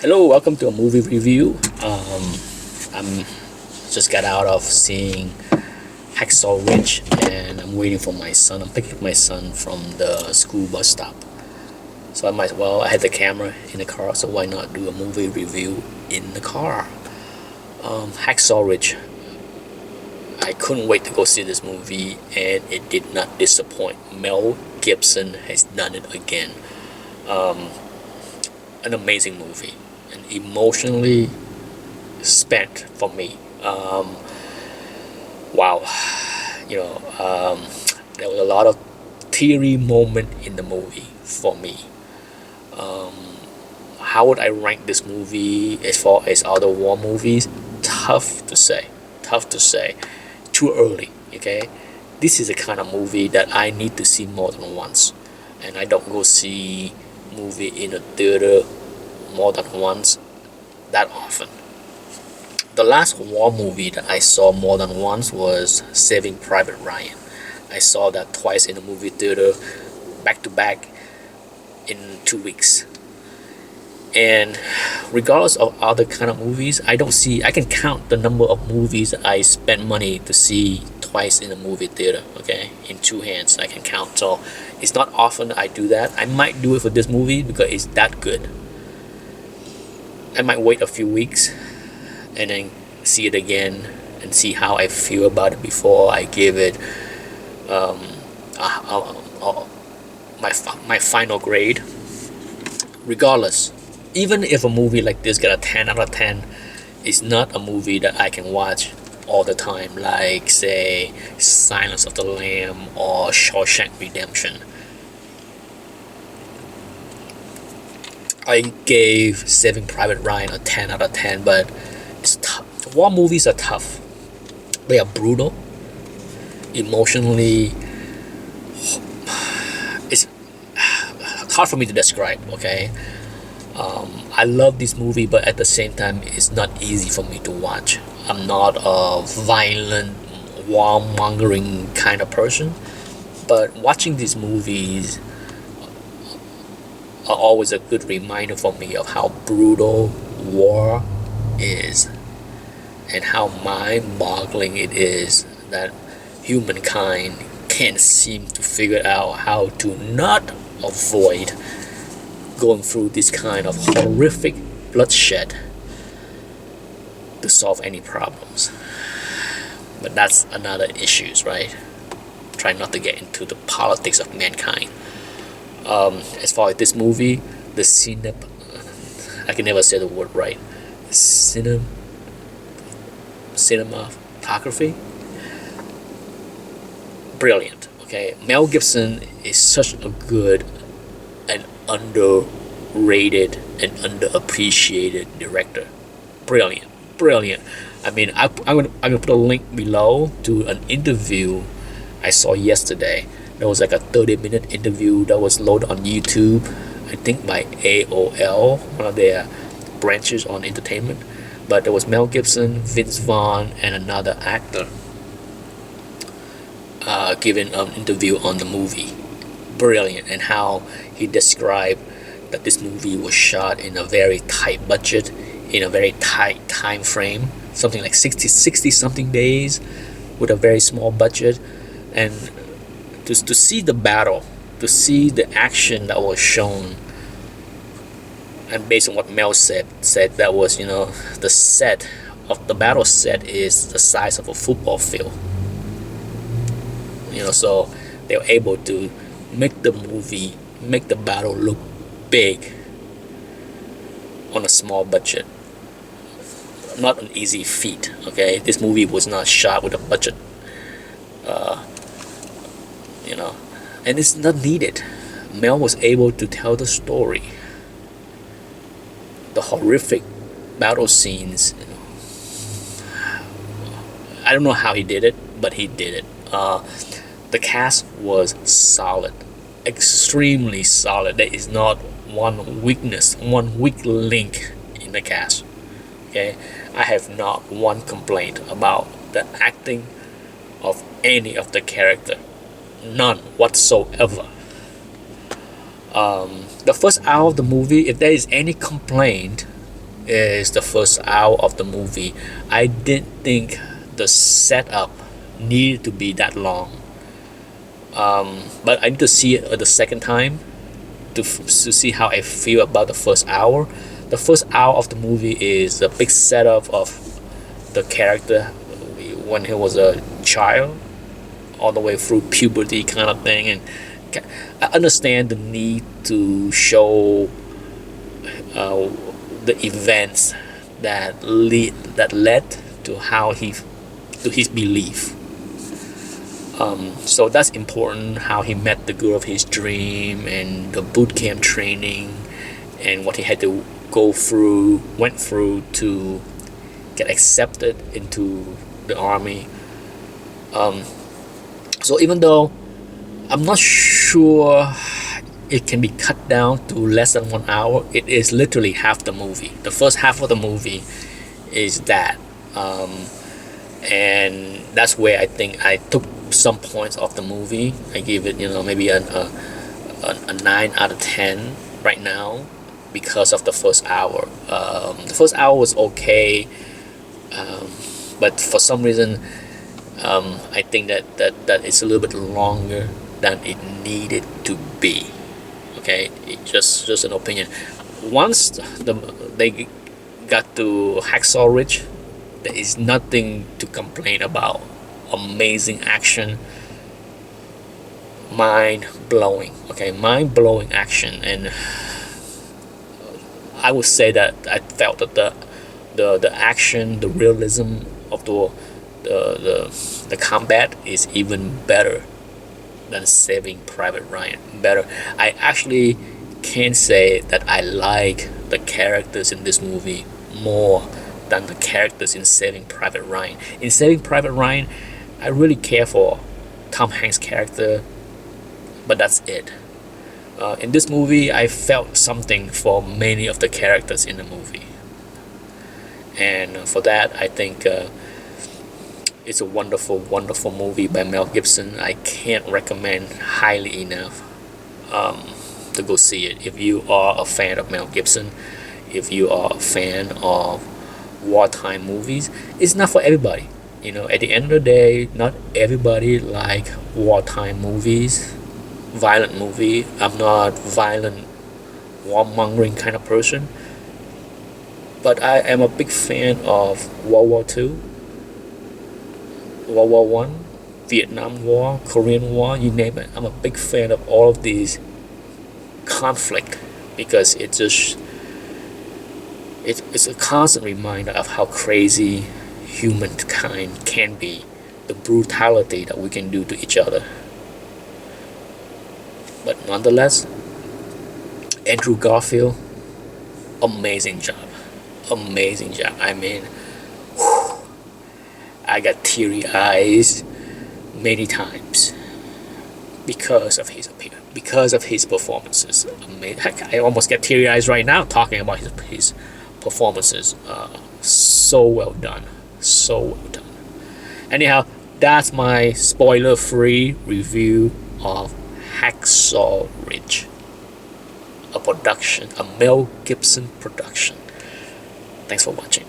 Hello, welcome to a movie review. I'm just got out of seeing Hacksaw Ridge, and I'm waiting for my son. I'm picking up my son from the school bus stop. So I might as well. I had the camera in the car, so why not do a movie review in the car? Hacksaw Ridge. I couldn't wait to go see this movie, and it did not disappoint. Mel Gibson has done it again. An amazing movie and emotionally spent for me. Wow, you know, there was a lot of teary moment in the movie for me. How would I rank this movie as far as other war movies? Tough to say. Tough to say. Too early. Okay, this is the kind of movie that I need to see more than once, and I don't go see movie in a theater more than once that often. The last war movie that I saw more than once was Saving Private Ryan. I saw that twice in the movie theater, back to back, in 2 weeks. And regardless of other kind of movies, I can count the number of movies that I spent money to see twice in a movie theater. Okay, in two hands I can count. So it's not often I do that. I might do it for this movie because it's that good. I might wait a few weeks and then see it again and see how I feel about it before I give it um, my final grade. Regardless, even if a movie like this get a 10 out of 10, it's not a movie that I can watch all the time, like say Silence of the Lamb or Shawshank Redemption. I gave Saving Private Ryan a 10 out of 10, but it's tough. War movies are tough. They are brutal, emotionally. It's hard for me to describe. Okay, I love this movie, but at the same time, it's not easy for me to watch. I'm not a violent, warmongering kind of person, but watching these movies are always a good reminder for me of how brutal war is and how mind-boggling it is that humankind can't seem to figure out how to not avoid going through this kind of horrific bloodshed to solve any problems. But that's another issues, right? Try not to get into the politics of mankind. As far as this movie, I can never say the word right. Cinematography, brilliant. Okay, Mel Gibson is such a good and underrated and underappreciated director. Brilliant, brilliant. I mean, I'm gonna put a link below to an interview I saw yesterday. There was like a 30-minute interview that was loaded on YouTube, I think by AOL, one of their branches on entertainment. But there was Mel Gibson, Vince Vaughn, and another actor giving an interview on the movie. Brilliant, and how he described that this movie was shot in a very tight budget, in a very tight time frame, something like 60 something days with a very small budget. And to see the battle, to see the action that was shown, and based on what Mel said that was, the set of the battle set is the size of a football field. So they were able to make the battle look big on a small budget. Not an easy feat. Okay, this movie was not shot with a budget. And it's not needed. Mel was able to tell the story, the horrific battle scenes. I don't know how he did it, but he did it. The cast was solid, extremely solid. There is not one weakness, one weak link in the cast. Okay, I have not one complaint about the acting of any of the character. None whatsoever. The first hour of the movie, if there is any complaint, is the first hour of the movie. I didn't think the setup needed to be that long. But I need to see it the second time to see how I feel about the first hour. The first hour of the movie is a big setup of the character when he was a child, all the way through puberty kind of thing, and I understand the need to show the events that led to how to his belief. So that's important, how he met the girl of his dream and the boot camp training and what he had to went through to get accepted into the army. So even though I'm not sure it can be cut down to less than 1 hour, it is literally half the movie. The first half of the movie is that. And that's where I think I took some points off the movie. I gave it, maybe a 9 out of 10 right now because of the first hour. The first hour was okay, but for some reason, I think that it's a little bit longer than it needed to be. Okay, just an opinion. Once they got to Hacksaw Ridge, there is nothing to complain about. Amazing action, mind-blowing action. And I would say that I felt that the action, the realism of the combat is even better than Saving Private Ryan. Better. I actually can say that I like the characters in this movie more than the characters in Saving Private Ryan. In Saving Private Ryan, I really care for Tom Hanks' character, but that's it. In this movie, I felt something for many of the characters in the movie, and for that, I think it's a wonderful, wonderful movie by Mel Gibson. I can't recommend highly enough to go see it. If you are a fan of Mel Gibson, if you are a fan of wartime movies, it's not for everybody. At the end of the day, not everybody like wartime movies, violent movie. I'm not violent, warmongering kind of person, but I am a big fan of World War II, World War One, Vietnam War, Korean War, you name it. I'm a big fan of all of these conflict because it's a constant reminder of how crazy humankind can be, the brutality that we can do to each other. But nonetheless, Andrew Garfield, amazing job. I mean, I got teary eyes many times because of his appearance, because of his performances. Heck, I almost get teary eyes right now talking about his performances. So well done. Anyhow, that's my spoiler-free review of Hacksaw Ridge, a Mel Gibson production. Thanks for watching.